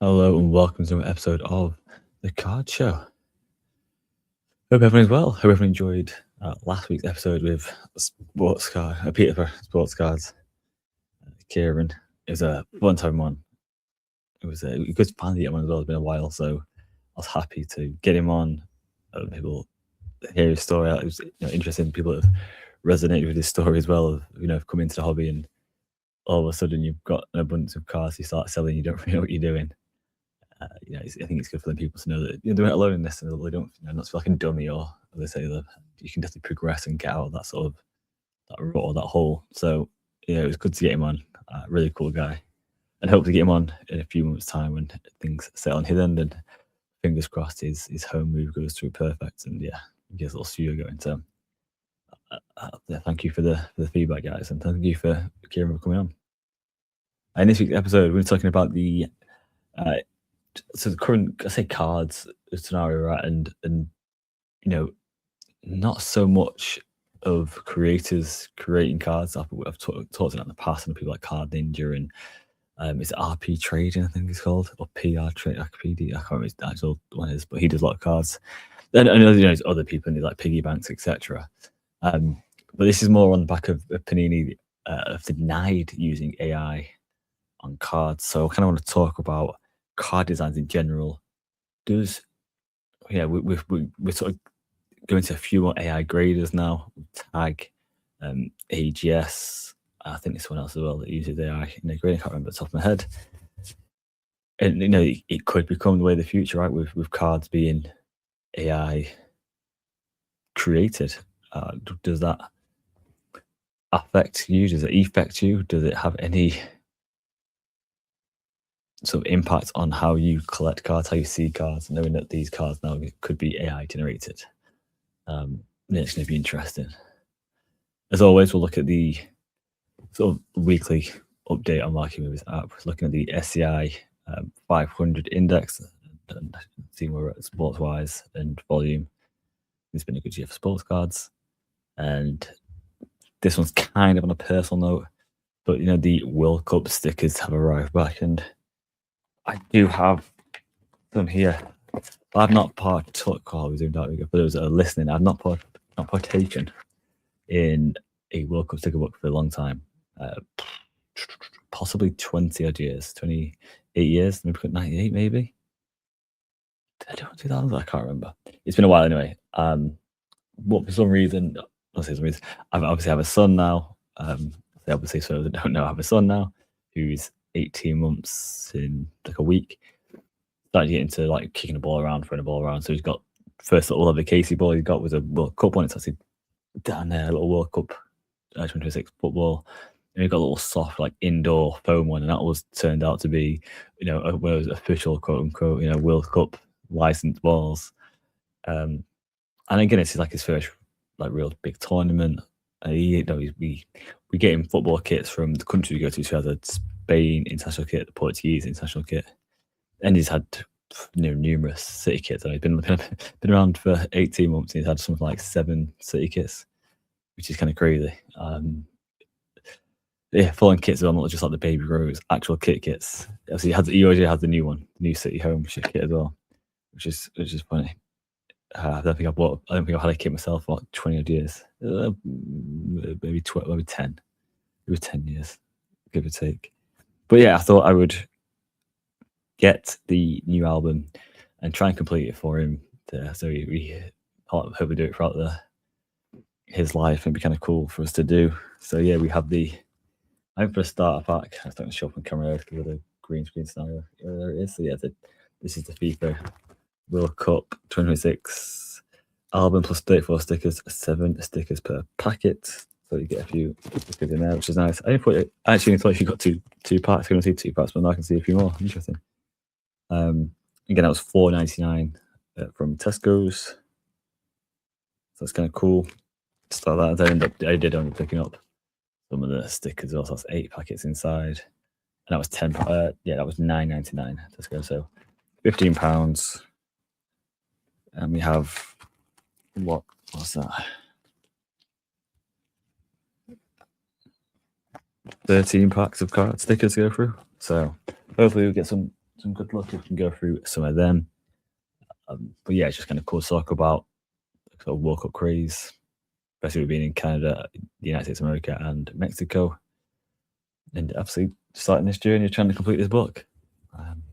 Hello and welcome to an episode of the Card Show. Hope everyone's well. Hope everyone enjoyed last week's episode with sports card, Peter for sports cards. Kieran, it was a one-time one. It was good to finally get one as well. It's been a while, so I was happy to get him on. People hear his story. It was interesting. People have resonated with his story as well. Of come into the hobby and all of a sudden you've got an abundance of cards. You start selling. You don't really know what you're doing. I think it's good for the people to know that they're not alone in this, and they don't not feel like a dummy, or they say that you can definitely progress and get out of that sort of that rut or that hole. So it was good to get him on. Really cool guy, and hope to get him on in a few months' time when things settle on his end, and fingers crossed his home move goes through perfect, and he gets a little studio going. So thank you for the feedback, guys, and thank you for Kieran for coming on. In this week's episode, we're talking about the the current, I say, cards scenario, right? And not so much of creators creating cards. I've talked about in the past, and people like Card Ninja and it's RP Trading, I think it's called, or PR Trade, PD. I can't remember his actual one is, but he does a lot of cards. And there's other people in like piggy banks, etc. But this is more on the back of Panini have denied using AI on cards. So I kind of want to talk about card designs in general. We're sort of going to a few more AI graders now. Tag, AGS. I think there's someone else as well that uses AI in their grading. I can't remember off the top of my head. And it could become the way of the future, right? With cards being AI created. Does that affect you? Does it affect you? Does it have any sort of impact on how you collect cards, how you see cards, knowing that these cards now could be AI generated? It's going to be interesting. As always, we'll look at the sort of weekly update on Market Movers app, looking at the SCI 500 index and seeing where we're at sports wise and volume. It's been a good year for sports cards, and this one's kind of on a personal note, but the World Cup stickers have arrived back, and I do have them here. I've not partook. Oh, we zoomed out. For those that are listening, I've not partaken in a World Cup sticker book for a long time. Possibly 20 odd years, 28 years, maybe 98, maybe. Did I do it 2000? I can't remember. It's been a while anyway. But for some reason, I obviously have a son now. Obviously, so I don't know, I have a son now who's 18 months in like a week. Starting to get into like kicking the ball around, throwing the ball around. So he's got first little of the Casey ball he got was a World Cup one. It's actually down there, a little World Cup 2026 football. And he got a little soft like indoor foam one, and that was turned out to be one of those official quote unquote World Cup licensed balls. And again, it's like his first like real big tournament. We get him football kits from the country we go to. So he has a Spain international kit, the Portuguese international kit, and he's had numerous city kits. And he's been around for 18 months. And he's had something like 7 city kits, which is kind of crazy. Full-on kits are not just like the Baby Rose, actual kits. He already has the new one, the new City Home kit as well, which is funny. I don't think I've had a kit myself for 20 odd years. Maybe 12, maybe 10. It was 10 years, give or take. But I thought I would get the new album and try and complete it for him. So we hopefully do it throughout his life. It'd be kind of cool for us to do. So we have I think for a starter pack, I don't show up on camera with a green screen scenario. There it is. So this is the FIFA World Cup 2026 album plus 34 stickers, 7 stickers per packet. So you get a few stickers in there, which is nice. I actually thought if you got two packs, you're going to see 2 packs, but now I can see a few more. Interesting. Again, that was $4.99 from Tesco's. So that's kind of cool. Start that. I did end up picking up some of the stickers also. That's 8 packets inside, and that was that was $9.99 Tesco. So £15. And we have what's that? 13 packs of card stickers to go through. So hopefully we'll get some some good luck if we can go through some of them. But yeah, it's just kind of cool to talk about sort of World Cup craze, especially with being in Canada, the United States of America, and Mexico, and obviously starting this journey of trying to complete this book.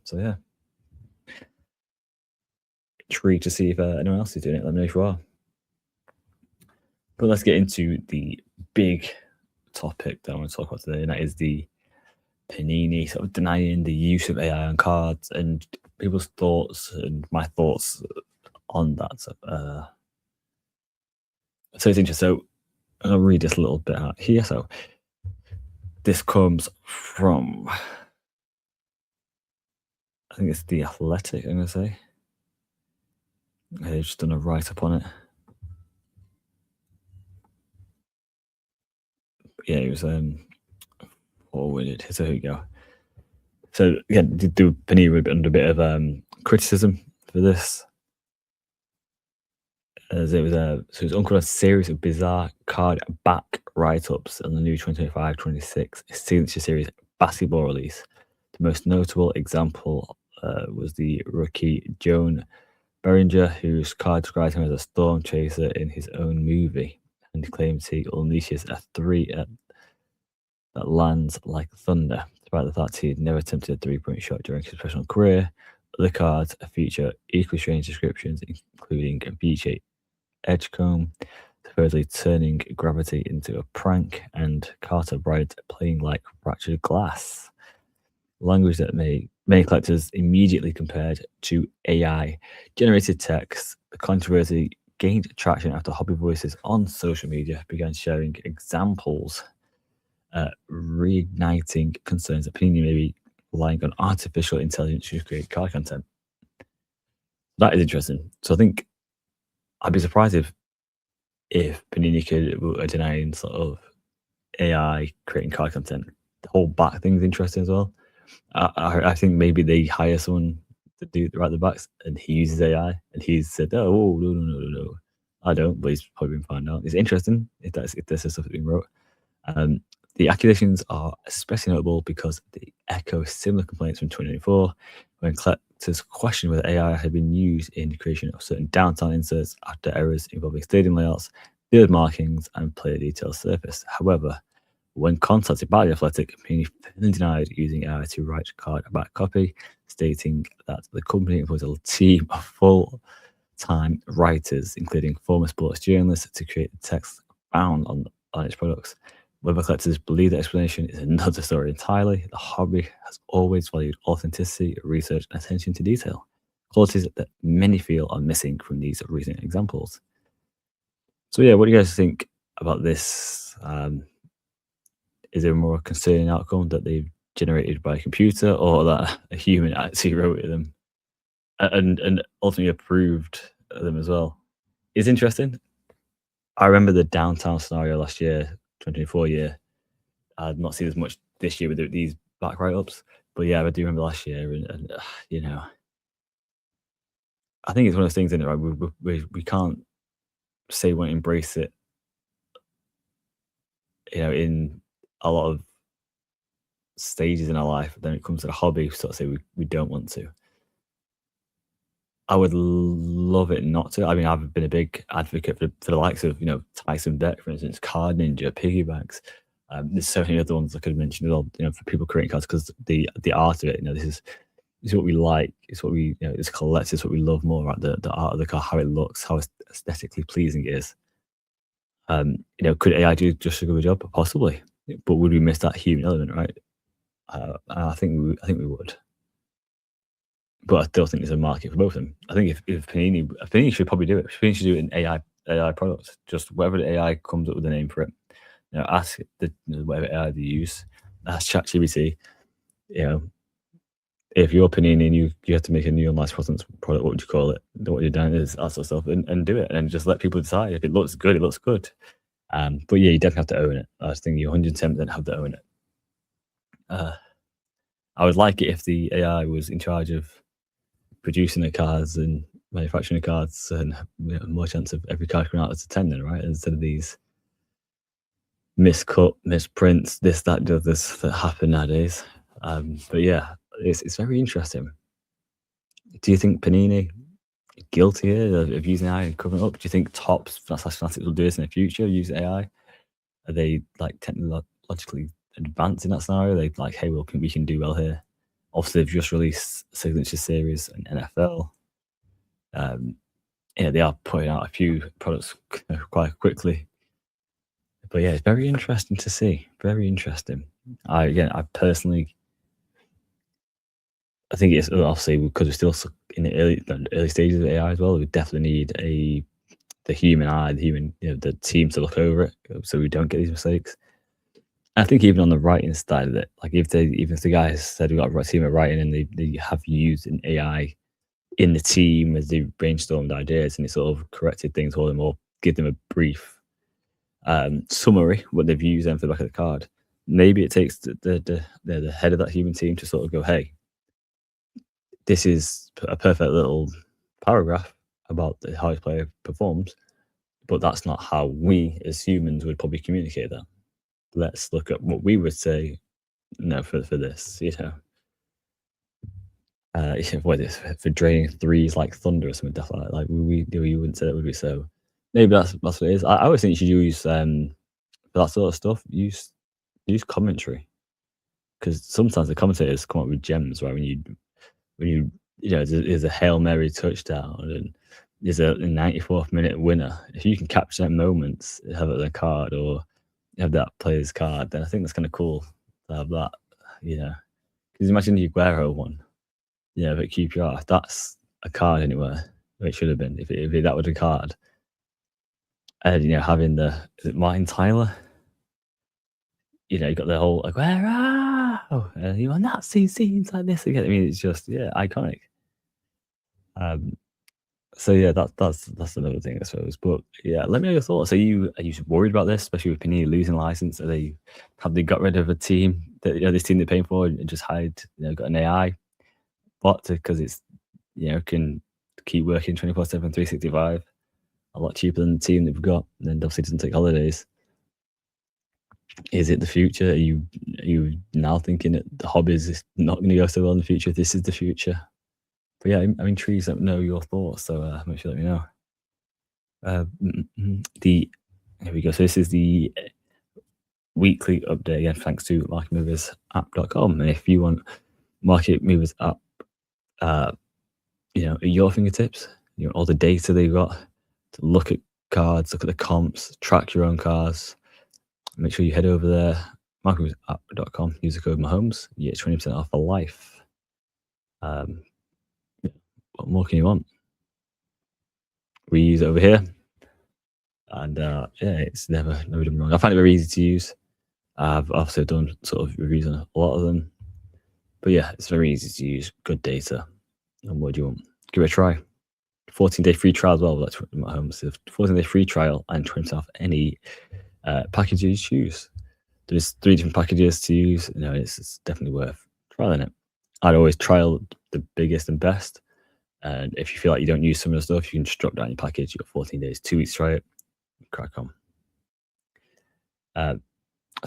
So yeah, intrigued to see if anyone else is doing it. Let me know if you are. But let's get into the big topic that I want to talk about today, and that is the Panini sort of denying the use of AI on cards and people's thoughts and my thoughts on that. So it's interesting. So I'll read this a little bit out here. So this comes from, I think it's The Athletic, I'm going to say. They've just done a write-up on it. Yeah, it was forwarded. So here we go. So again, the Panini were under a bit of criticism for this, as it was unquote a series of bizarre card back write-ups on the new 2025-26 signature series basketball release. The most notable example was the rookie Joan Beringer, whose card describes him as a storm chaser in his own movie, and claims he unleashes a three that lands like thunder, despite the fact he had never attempted a three-point shot during his professional career. Other cards feature equally strange descriptions, including a BJ Edgecombe supposedly turning gravity into a prank, and Carter Bright playing like fractured glass. Language that many collectors immediately compared to AI generated text. The controversy gained traction after hobby voices on social media began sharing examples, reigniting concerns that Panini may be relying on artificial intelligence to create card content. That is interesting. So I think I'd be surprised if Panini were denying sort of AI creating card content. The whole back thing is interesting as well. I think maybe they hire someone to write the backs, and he uses AI, and he's said, "Oh, no, I don't." But he's probably been found out. It's interesting if this is stuff that's been wrote. The accusations are especially notable because they echo similar complaints from 2024, when collectors questioned whether AI had been used in the creation of certain downtown inserts after errors involving stadium layouts, field markings, and player details surfaced. However, when contacted by The Athletic, Panini denied using AI to write card back copy, stating that the company employs a team of full-time writers, including former sports journalists, to create the text found on its products. Whether collectors believe the explanation is another story entirely. The hobby has always valued authenticity, research, and attention to detail, qualities that many feel are missing from these recent examples. So yeah, what do you guys think about this? Is there a more concerning outcome that they've generated by a computer, or that a human actually wrote them and ultimately approved them as well? It's interesting. I remember the downtown scenario last year, 2024 year. I've not seen as much this year with these back write-ups, but yeah, I do remember last year, and you know, I think it's one of those things, isn't it? Right? We can't say we won't embrace it, in a lot of stages in our life. Then it comes to the hobby, sort of say we don't want to. I would love it not to. I mean, I've been a big advocate for the likes of, Tyson Beck, for instance, Card Ninja, Piggybacks. There's so many other ones I could have mentioned as well, for people creating cards, because the art of it, this is what we like. It's what we, it's collective. It's what we love more, right? The art of the card, how it looks, how aesthetically pleasing it is. Could AI do just as good a job? Possibly, but would we miss that human element, right? I think we would. But I still think there's a market for both of them. I think if Panini should probably do it. Panini should do it in AI products. Just whatever the AI comes up with a name for it. Ask whatever AI they use. Ask ChatGPT. If you're Panini and you have to make a new online product, what would you call it? What you're doing is that sort of stuff, and do it, and just let people decide. If it looks good, it looks good. But yeah, you definitely have to own it. I just think you 110% have to own it. I would like it if the AI was in charge of producing the cards and manufacturing the cards, and more chance of every card coming out as a 10 then, right? Instead of these miscut, misprints, this, that, the others that happen nowadays. But yeah, it's very interesting. Do you think Panini guilty here of using AI and covering it up? Do you think tops slash fanatics will do this in the future? Use AI? Are they like technologically advanced in that scenario? Are they like, hey, we can do well here. Obviously, they've just released Signature Series and NFL. Yeah, they are putting out a few products quite quickly. But yeah, it's very interesting to see. Very interesting. I personally, I think it's obviously because we're still in the early stages of AI as well. We definitely need the human eye, the team to look over it, so we don't get these mistakes. I think even on the writing side of it, like even if the guys said we got a team of writing and they have used an AI in the team as they brainstormed ideas and it sort of corrected things for them or give them a brief summary what they've used and for the back of the card. Maybe it takes the head of that human team to sort of go, hey, this is a perfect little paragraph about how his player performs, but that's not how we as humans would probably communicate that. Let's look at what we would say, for this, for draining threes like thunder or something like that. Like we wouldn't say that, would we? So maybe that's what it is. I always think you should use for that sort of stuff. Use commentary, because sometimes the commentators come up with gems, right? When there's a Hail Mary touchdown and there's a 94th minute winner. If you can capture them moments, have it on a card or have that player's card, then I think that's kind of cool to have that. Because imagine the Aguero one. Yeah, but QPR, that's a card anywhere. It should have been if that was a card. And having is it Martin Tyler? You got the whole Aguero, and you will not see scenes like this again. I mean, it's just iconic. So yeah, that's another thing, I suppose. But yeah, let me know your thoughts. Are you worried about this, especially with Panini losing license? Have they got rid of a team that this team they're paying for and just hired got an AI bot because it's can keep working 24/7, 365, a lot cheaper than the team they've got, and then obviously doesn't take holidays. Is it the future? Are you now thinking that the hobbies is not going to go so well in the future? This is the future. But yeah, I'm intrigued to know your thoughts. So make sure let me know. Here we go. So this is the weekly update again, thanks to marketmoversapp.com. And if you want Market Movers app, at your fingertips, all the data they've got to look at cards, look at the comps, track your own cards. Make sure you head over there, marketmoversapp.com. Use the code Mahomes. You get 20% off for life. What more can you want? We use it over here, and it's never done wrong. I find it very easy to use. I've also done sort of reviews on a lot of them, but yeah, it's very easy to use. Good data. And what do you want? Give it a try. 14-day free trial as well. That's my home. So 14-day free trial and 20% off any package you choose. There's 3 different packages to use. It's definitely worth trialing it. I'd always trial the biggest and best. And if you feel like you don't use some of the stuff, you can just drop down your package. You've got 14 days, 2 weeks to try it. Crack on.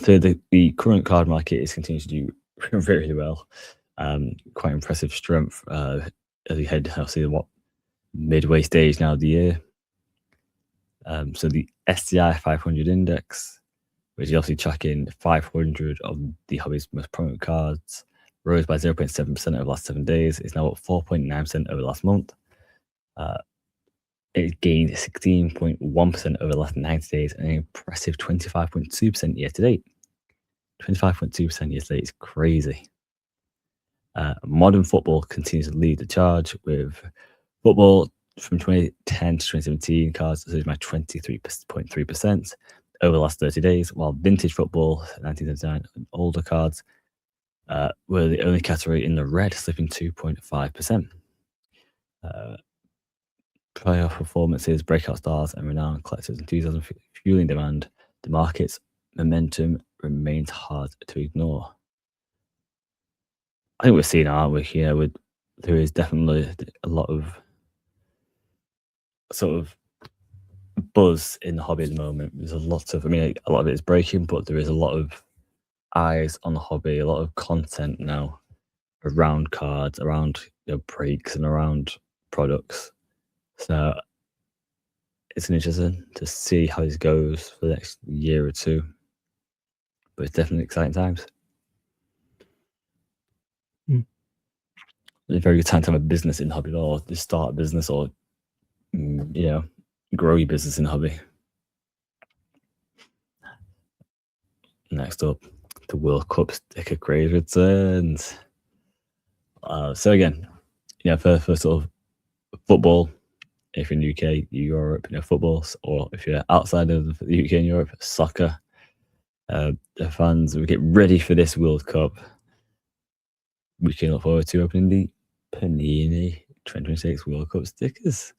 So the current card market is continuing to do very well. Quite impressive strength as we head, obviously, midway stage now of the year. So the STI 500 index, which is obviously tracking 500 of the hobby's most prominent cards, rose by 0.7% over the last 7 days. It's now up 4.9% over the last month. It gained 16.1% over the last 90 days and an impressive 25.2% year to date. 25.2% year to date is crazy. Modern football continues to lead the charge, with football from 2010 to 2017 cards surged by 23.3% over the last 30 days, while vintage football, 1979 and older cards, were the only category in the red, slipping 2.5%. Playoff performances, breakout stars, and renowned collectors' enthusiasm fueling demand. The market's momentum remains hard to ignore. I think we're seeing, aren't we? There is definitely a lot of sort of buzz in the hobby at the moment. There's a lot of it is breaking, but there is a lot of eyes on the hobby, a lot of content now around cards, around breaks, and around products. So it's interesting to see how this goes for the next year or two. But it's definitely exciting times. It's a very good time to have a business in hobby, or just start a business, or grow your business in hobby. Next up, the World Cup sticker craze returns. So again, for sort of football, if you're in the UK, Europe, football, or if you're outside of the UK and Europe, soccer, the fans, we get ready for this World Cup. We can look forward to opening the Panini 2026 World Cup stickers.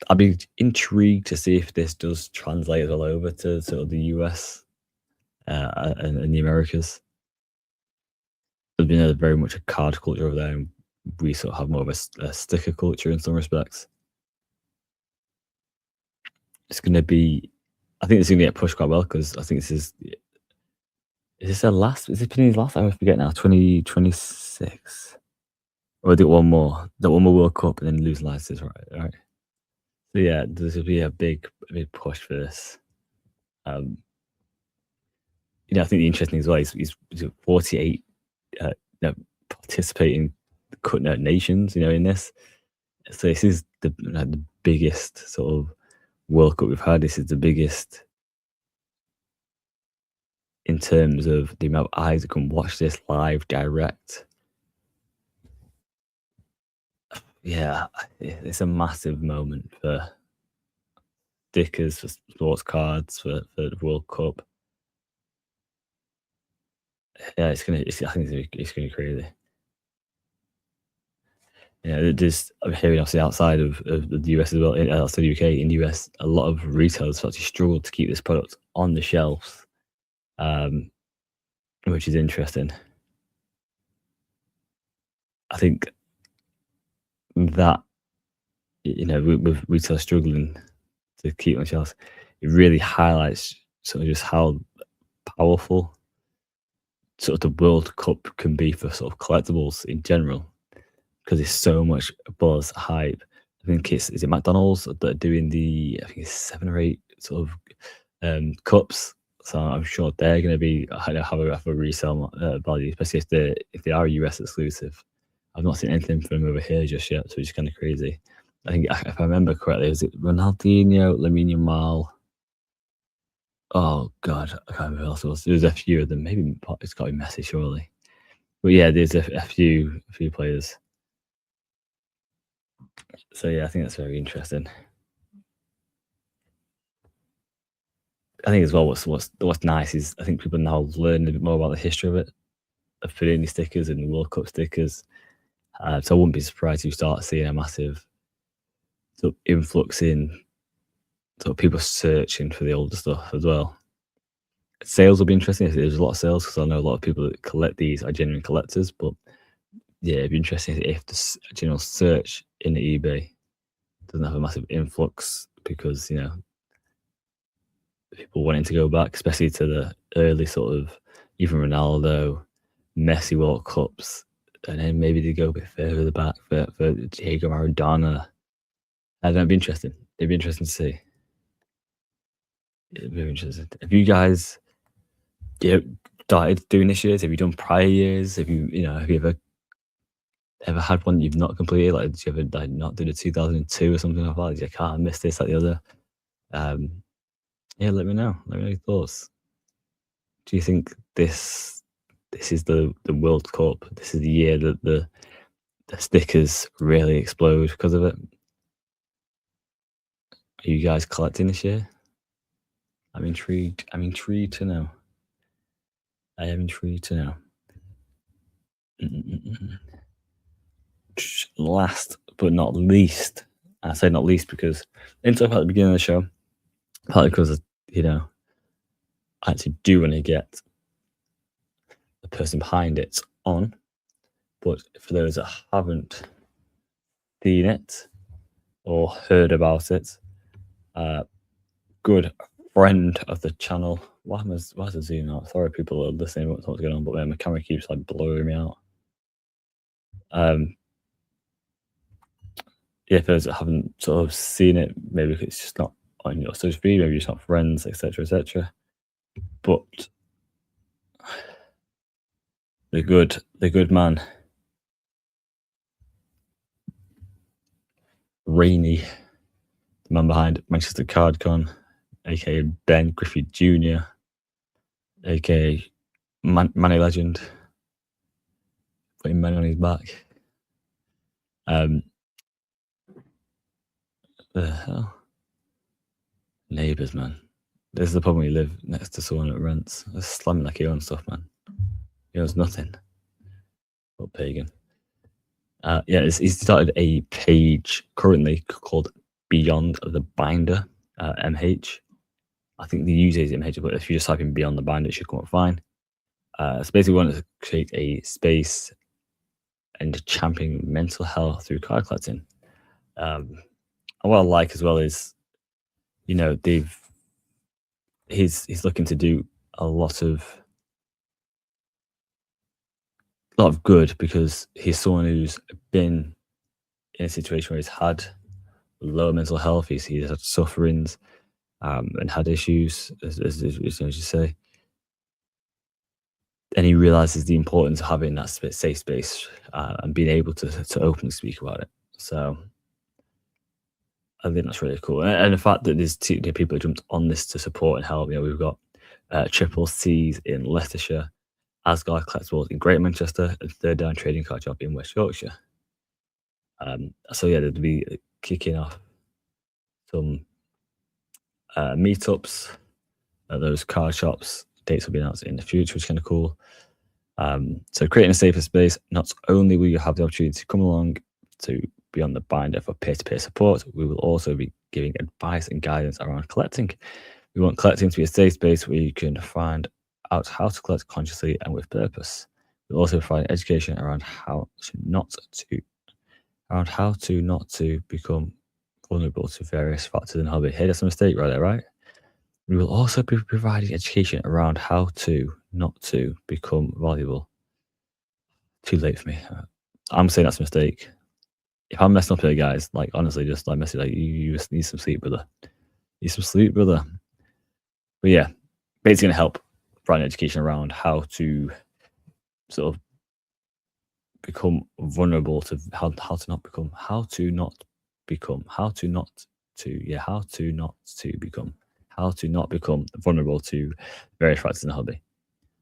I'd be intrigued to see if this does translate all over to sort of the US and the Americas. There's been very much a card culture over there, and we sort of have more of a sticker culture in some respects. It's going to be, I think it's going to get pushed quite well, because I think is this their last? Is it Panini's last? I forget now. 2026, or they got one more. The one more World Cup, and then lose licenses, right? So yeah, there's going to be a big push for this. I think the interesting thing as well is 48 participating nations, in this. So this is the biggest sort of World Cup we've had. This is the biggest in terms of the amount of eyes that can watch this live direct. Yeah, it's a massive moment for stickers, for sports cards, for the World Cup. Yeah, I think it's gonna be crazy. I'm hearing obviously outside of the US as well, outside the UK, in the US, a lot of retailers have actually struggled to keep this product on the shelves, which is interesting. I think that with retail struggling to keep on shelves, it really highlights sort of just how powerful sort of the World Cup can be for sort of collectibles in general, because there's so much buzz, hype. I think is it McDonald's that are doing I think it's 7 or 8 sort of cups. So I'm sure they're going to be have a resale value, especially if they are US exclusive. I've not seen anything from them over here just yet, so it's kind of crazy. I think if I remember correctly, was it Ronaldinho, Lamine Yamal? Oh God, I can't remember who else it was. There's a few of them. Maybe it's got to be Messi, surely. But yeah, there's a few players. So yeah, I think that's very interesting. I think as well, what's nice is I think people now learn a bit more about the history of it, of Panini stickers and World Cup stickers. So I wouldn't be surprised if you start seeing a massive sort of influx in sort of people searching for the older stuff as well. Sales will be interesting. There's a lot of sales, because I know a lot of people that collect these are genuine collectors. But yeah, it'd be interesting if the general search in eBay doesn't have a massive influx, because people wanting to go back, especially to the early sort of even Ronaldo, Messi World Cups, and then maybe they go a bit further back for Diego Maradona. That'd be interesting. It'd be interesting to see. It'd be interesting. Have you guys started doing this years? Have you done prior years? Have you ever had one that you've not completed? Like, did you ever not do the 2002 or something like that? You can't miss this, like the other. Yeah, let me know. Let me know your thoughts. Do you think this is the World Cup? This is the year that the stickers really explode because of it? Are you guys collecting this year? I'm intrigued. I'm intrigued to know. I am intrigued to know. Last but not least, I say not least because in talking about the beginning of the show, partly because I actually do want to get the person behind it on, but for those that haven't seen it or heard about it, good friend of the channel. Why is the zoom out? Sorry, people are listening. What's going on? But my camera keeps blurring me out. Yeah, for those that haven't sort of seen it, maybe it's just not on your social media, maybe it's not friends, etc., etc. But the good man, Rainey, the man behind Manchester Cardcon, aka Ben Griffey Jr., aka Manny Legend, putting money on his back. The hell? Neighbours, man. This is the problem when you live next to someone that rents. They're slamming like he owns stuff, man. He owns nothing. But pagan. Yeah, he's started a page currently called Beyond the Binder, MH. I think the user is MH, but if you just type in Beyond the Binder, it should come up fine. So basically, we want to create a space and championing mental health through card collecting. And what I like as well is, he's looking to do a lot of good because he's someone who's been in a situation where he's had low mental health. He's had sufferings and had issues, as you say. And he realizes the importance of having that safe space and being able to openly speak about it. So I think that's really cool. And the fact that there's two people that jumped on this to support and help. We've got Triple C's in Leicestershire, Asgard Collectibles in Greater Manchester, and Third Down Trading Card Shop in West Yorkshire. So yeah, they'd be kicking off some meetups at those card shops. Dates will be announced in the future, which is kind of cool. So creating a safer space, not only will you have the opportunity to come along to Beyond the Binder for peer-to-peer support, we will also be giving advice and guidance around collecting. We want collecting to be a safe space where you can find out how to collect consciously and with purpose. We'll also provide education around how not to become vulnerable to various factors in the hobby. Hey, that's a mistake right there, right? We will also be providing education around how to not to become valuable. Too late for me. I'm saying that's a mistake. If I'm messing up here, guys, like honestly, just like message, like you just need some sleep, brother. Need some sleep, brother. But yeah, basically gonna help provide education around how to sort of become vulnerable to how to not become vulnerable to various factors in the hobby.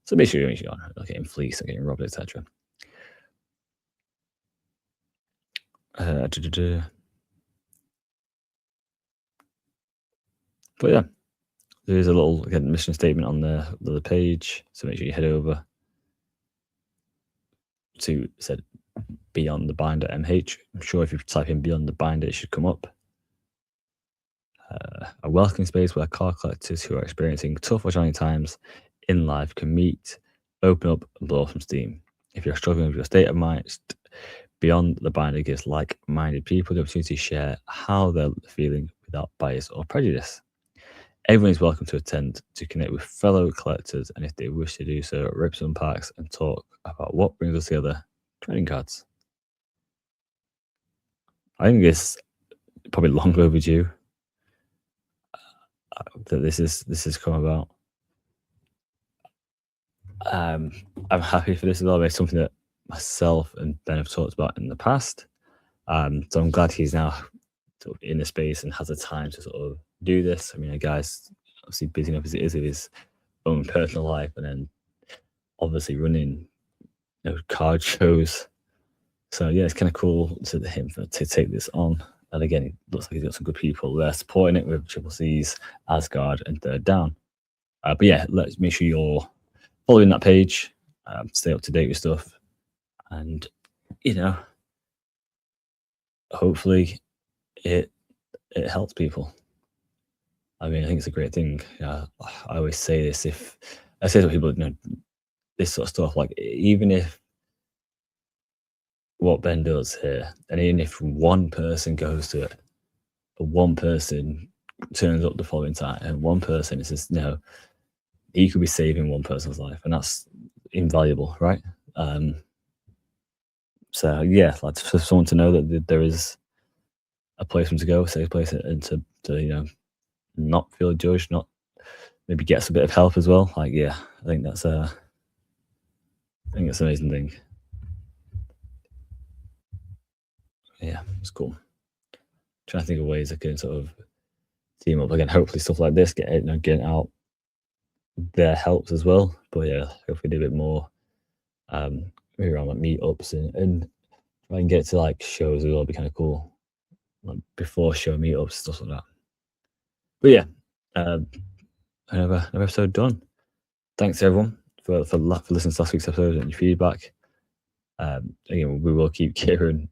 So make sure you're not getting fleeced, not getting robbed, etc. But yeah, there is a little mission statement on the page, so make sure you head over to said Beyond the Binder MH. I'm sure if you type in Beyond the Binder, it should come up. A welcoming space where card collectors who are experiencing tough or challenging times in life can meet, open up, and blow off some steam. If you're struggling with your state of mind, Beyond the Binder gives like-minded people the opportunity to share how they're feeling without bias or prejudice. Everyone is welcome to attend to connect with fellow collectors, and if they wish to do so, rip some packs and talk about what brings us together. Trading cards. I think it's probably long overdue that this has come about. I'm happy for this as well. It's something that myself and Ben have talked about in the past. So I'm glad he's now sort of in the space and has the time to sort of do this. I mean, a guy's obviously busy enough as it is with his own personal life, and then obviously running card shows. So yeah, it's kind of cool to him to take this on. And again, it looks like he's got some good people there supporting it with Triple C's, Asgard, and Third Down. But yeah, let's make sure you're following that page, stay up to date with stuff, and hopefully it helps people. I mean, I think it's a great thing. I always say this: if I say to people, this sort of stuff, like even if what Ben does here, and even if one person goes to it, or one person turns up the following time, and one person is just, he could be saving one person's life, and that's invaluable, right? So yeah, like for someone to know that there is a place for them to go, a safe place, and to not feel judged, not maybe get us a bit of help as well. Like yeah, I think that's an amazing thing. Yeah, it's cool. Trying to think of ways I can sort of team up again. Hopefully, stuff like this getting out there helps as well. But yeah, hopefully do a bit more maybe around like meetups and try and get to like shows as well. Be kind of cool. Like before show meetups, stuff like that. But yeah, another episode done. Thanks everyone for listening to last week's episode and your feedback. Again, we will keep Kieran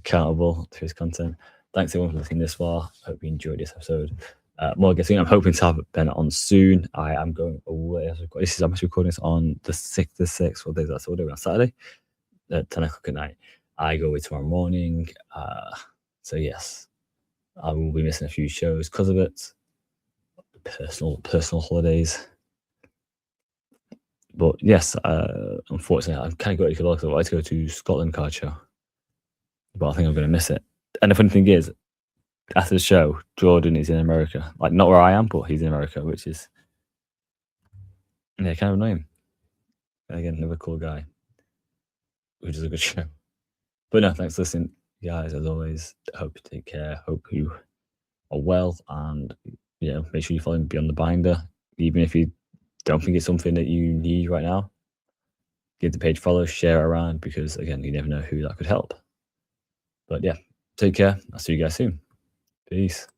accountable to his content. Thanks everyone for listening this far. Hope you enjoyed this episode. More guessing, I'm hoping to have Ben on soon. I am going away. I'm recording this on the 6th. What day is that? So we're doing on Saturday at 10 o'clock at night. I go away tomorrow morning. So yes, I will be missing a few shows because of it. Personal holidays. But yes, unfortunately, I'm kind of got to go. I wanted to go to Scotland card show, but I think I'm going to miss it. And the funny thing is, after the show, Jordan is in America. Like, not where I am, but he's in America, which is, yeah, kind of annoying. Again, another cool guy, which is a good show. But no, thanks for listening, guys. As always, hope you take care. Hope you are well. And, make sure you follow me Beyond the Binder. Even if you don't think it's something that you need right now, give the page a follow, share it around, because, again, you never know who that could help. But yeah, take care. I'll see you guys soon. Peace.